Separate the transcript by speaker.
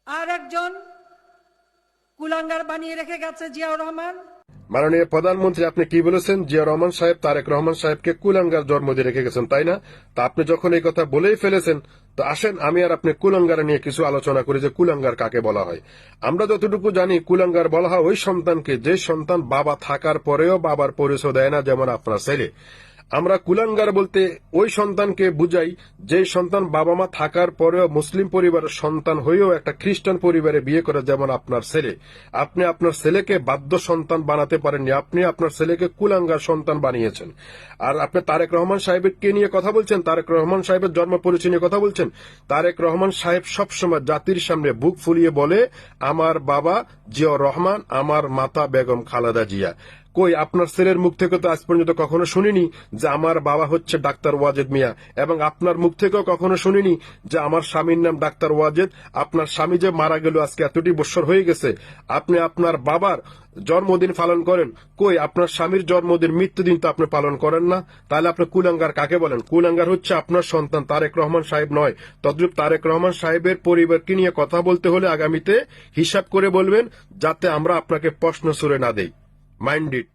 Speaker 1: আর একজন কুলাঙ্গার বানিয়ে রেখে গেছে জিয়াউর রহমান।
Speaker 2: মাননীয় প্রধানমন্ত্রী, আপনি কি বলেছেন? জিয়া রহমান সাহেব তারেক রহমান সাহেবকে কুলাঙ্গার জন্ম দিয়ে রেখে গেছেন, তাই না? তা আপনি যখন এই কথা বলেই ফেলেছেন, তো আসেন আমি আর আপনি কুলাঙ্গার নিয়ে কিছু আলোচনা করি যে কুলাঙ্গার কাকে বলা হয়। আমরা যতটুকু জানি, কুলাঙ্গার বলা হয় ওই সন্তানকে যে সন্তান বাবা থাকার পরেও বাবার পরিচয় দেয় না, যেমন আপনার ছেলে। আমরা কুলাঙ্গার বলতে ওই সন্তানকে বুঝাই যে সন্তান বাবা মা থাকার পরেও মুসলিম পরিবারের সন্তান হয়েও একটা খ্রিস্টান পরিবারে বিয়ে করে, যেমন আপনার ছেলে। আপনি আপনার ছেলেকে বাধ্য সন্তান বানাতে পারেননি, আপনি আপনার ছেলেকে কুলাঙ্গার সন্তান বানিয়েছেন। আর আপনি তারেক রহমান সাহেবকে নিয়ে কথা বলছেন, তারেক রহমান সাহেবের জন্ম পরিচয় নিয়ে কথা বলছেন। তারেক রহমান সাহেব সবসময় জাতির সামনে বুক ফুলিয়ে বলে, আমার বাবা জিয়াউর রহমান, আমার মাতা বেগম খালেদা জিয়া। কই, আপনার ছেলের মুখ থেকে তো আজ পর্যন্ত কখনো শুনিনি যে আমার বাবা হচ্ছে ডাক্তার ওয়াজেদ মিয়া, এবং আপনার মুখ থেকেও কখনো শুনিনি যে আমার স্বামীর নাম ডাক্তার ওয়াজেদ। আপনার স্বামী যে মারা গেল আজকে এতটি বছর হয়ে গেছে, আপনি আপনার বাবার জন্মদিন পালন করেন। কই, আপনার স্বামীর জন্মদিন মৃত্যুদিন তো আপনি পালন করেন না। তাহলে আপনি কুলাঙ্গার কাকে বলেন? কুলাঙ্গার হচ্ছে আপনার সন্তান তারেক রহমান সাহেব নয়। তদ্রূপ তারেক রহমান সাহেবের পরিবারকে নিয়ে কথা বলতে হলে আগামীতে হিসাব করে বলবেন, যাতে আমরা আপনাকে প্রশ্ন ছুড়ে না দেই। Mind it.